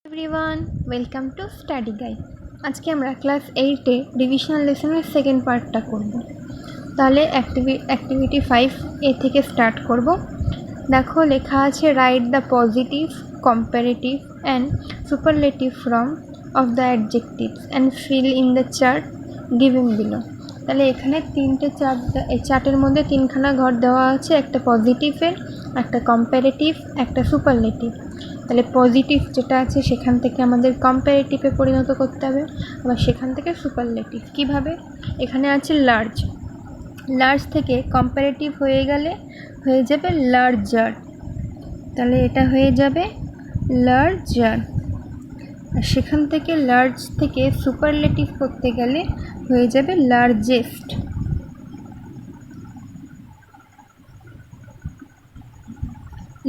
Everyone, welcome to study guide. আজকে আমরা class 8-এ divisional লেসনের second পার্টটা করব। তাহলে অ্যাক্টিভিটি 5 থেকে স্টার্ট করব। দেখো, লেখা আছে write the positive, comparative and superlative form of the adjectives and fill in the chart given below. তাহলে এখানে চার্টের মধ্যে তিনখানা ঘর দেওয়া আছে, একটা পজিটিভের, একটা কম্পারেটিভ, একটা সুপারলেটিভ। তাহলে পজিটিভ যেটা আছে সেখান থেকে আমাদের কম্পারেটিভে পরিণত করতে হবে, আবার সেখান থেকে সুপারলেটিভ। কিভাবে? এখানে আছে লার্জ, লার্জ থেকে কম্পারেটিভ হয়ে গেলে হয়ে যাবে লার্জার, তাহলে এটা হয়ে যাবে লার্জার। আর সেখান থেকে লার্জ থেকে সুপারলেটিভ করতে গেলে হয়ে যাবে লার্জেস্ট।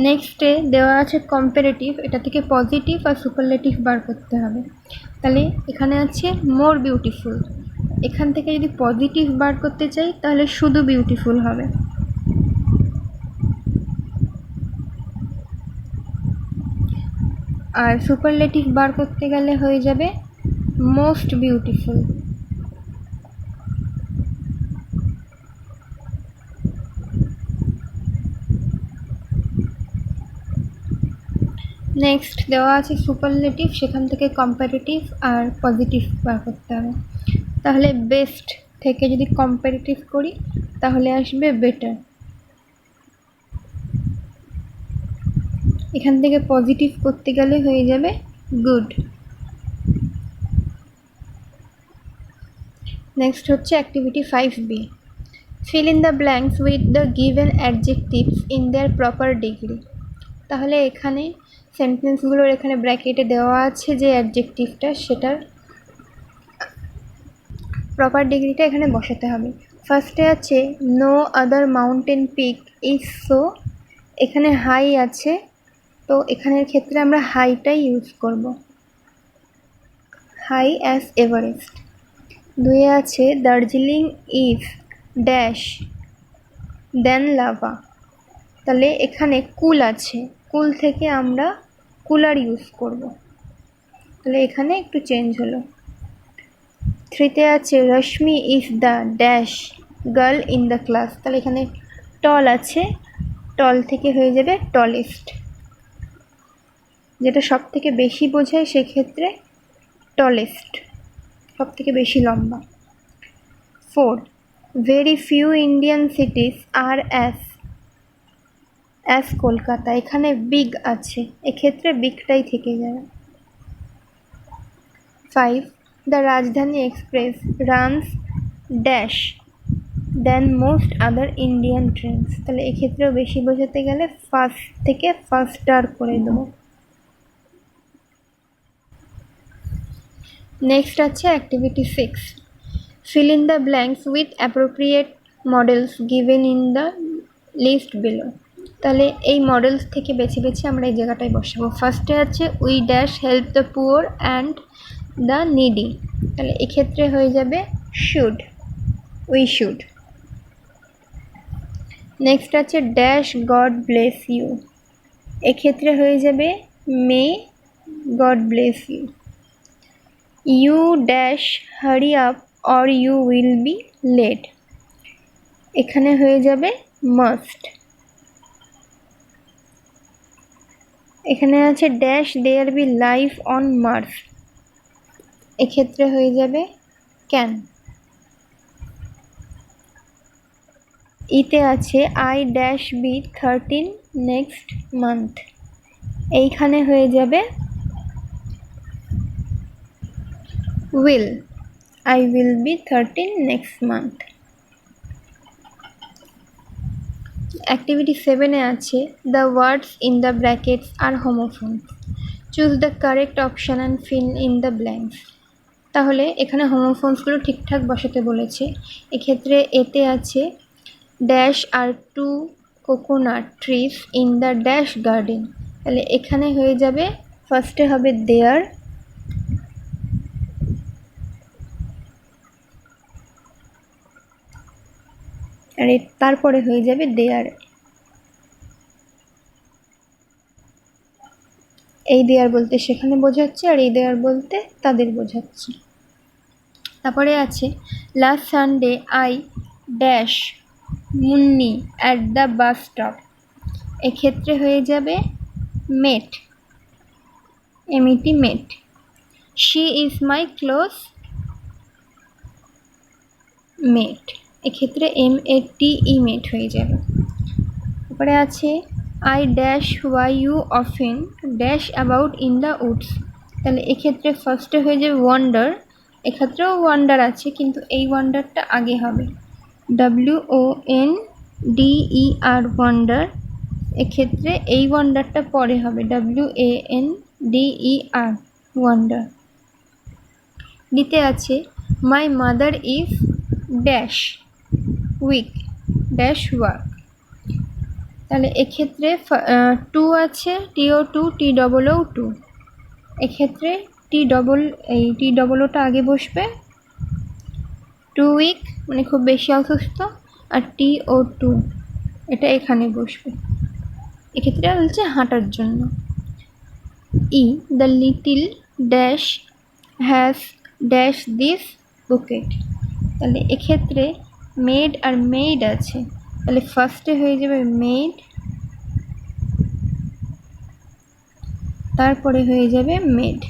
নেক্সটে দেওয়া আছে কম্পারেটিভ, এটা থেকে পজিটিভ আর সুপারলেটিভ বার করতে হবে। তাহলে এখানে আছে মোর বিউটিফুল, এখান থেকে যদি পজিটিভ বার করতে চাই তাহলে শুধু বিউটিফুল হবে। আর সুপারলেটিভ বার করতে গেলে হয়ে যাবে মোস্ট বিউটিফুল। নেক্সট দেওয়া আছে সুপারলেটিভ, সেখান থেকে কম্পারেটিভ আর পজিটিভ বার করতে হবে। তাহলে বেস্ট থেকে যদি কম্পারেটিভ করি তাহলে আসবে বেটার। এখান থেকে পজিটিভ করতে গেলে হয়ে যাবে গুড। নেক্সট হচ্ছে activity 5B, fill in the blanks with the given adjectives in their proper degree। তাহলে এখানে সেন্টেন্সগুলোর এখানে ব্র্যাকেটে দেওয়া আছে যে অ্যাডজেক্টিভটা, সেটার প্রপার ডিগ্রিটা এখানে বসাতে হবে। ফার্স্টে আছে no other mountain peak is so, এখানে হাই আছে, তো এখানের ক্ষেত্রে আমরা হাইটাই ইউজ করব, হাই অ্যাজ এভারেস্ট। দুয়ে আছে Darjeeling is dash than Lava, তাহলে এখানে কুল আছে, কুল থেকে আমরা কুলার ইউজ করব, তাহলে এখানে একটু চেঞ্জ হলো। থ্রিতে আছে Rashmi is the dash girl in the class, তাহলে এখানে টল আছে, টল থেকে হয়ে যাবে টলেস্ট, যেটা সব থেকে বেশি বোঝায় সেক্ষেত্রে টলেস্ট, সব থেকে বেশি লম্বা। 4, very few Indian cities are as Kolkata, এখানে বিগ আছে, এক্ষেত্রে বিগটাই থেকে যাবে। 5, দ্য রাজধানী এক্সপ্রেস রানস ড্যাশ দেন মোস্ট আদার ইন্ডিয়ান ট্রেনস, তাহলে এক্ষেত্রেও বেশি বোঝাতে গেলে ফার্স্ট থেকে ফার্স্টার করে দেবো। নেক্সট আছে activity 6, fill in the blanks with appropriate models given in the list below। তাহলে এই মডেলস থেকে বেছে বেছে আমরা এই জায়গাটায় বসাবো। ফার্স্টে আছে we dash help the poor and the needy, তাহলে এক্ষেত্রে হয়ে যাবে শুড, উই শুড। নেক্সট আছে ড্যাশ গড ব্লেস ইউ, এক্ষেত্রে হয়ে যাবে may God bless you. You dash hurry up or you will be late, এখানে হয়ে যাবে মাস্ট। এখানে আছে dash there be life on Mars, এক্ষেত্রে হয়ে যাবে ক্যান। ইতে আছে I dash be 13 next month, এইখানে হয়ে যাবে will, I will be 13 next month. Activity 7-এ আছে the words in the brackets are homophones, choose the correct option and fill in the blanks. তাহলে এখানে হোমোফোনসগুলো ঠিকঠাক বসাতে বলেছে। এক্ষেত্রে এতে আছে dash are 2 coconut trees in the dash garden, তাহলে এখানে হয়ে যাবে ফার্স্টে হবে দেয়ার, আর তারপরে হয়ে যাবে দেয়ার। এই দেয়ার বলতে সেখানে বোঝাচ্ছে, আর এই দেয়ার বলতে তাদের বোঝাচ্ছে। তারপরে আছে last Sunday I dash Munni at the bus stop. এক্ষেত্রে হয়ে যাবে met, M E T met. She is my close mate, এক্ষেত্রে MATE মেট হয়ে যাবে। তারপরে আছে I dash Y U often dash about in the woods. তাহলে এক্ষেত্রে ফার্স্টে হয়ে যাবে ওয়ান্ডার, এক্ষেত্রেও ওয়ান্ডার আছে কিন্তু এই ওয়ান্ডারটা আগে হবে, WONDER ওয়ান্ডার। এক্ষেত্রে এই ওয়ান্ডারটা পরে হবে, WANDER ওয়ান্ডার। দিতে আছে my mother is dash weak dash work. তাহলে এক্ষেত্রে টু আছে, TO2 এক্ষেত্রে TOOটা আগে বসবে, 2 উইক মানে খুব বেশি অসুস্থ, আর TO2 এটা এখানে বসবে, এক্ষেত্রে বলছে হাঁটার জন্য। The little dash has dash this bouquet. তাহলে এক্ষেত্রে মেড আর মেড আছে, তাহলে ফার্স্টে হয়ে যাবে মেড, তারপরে হয়ে যাবে মেড।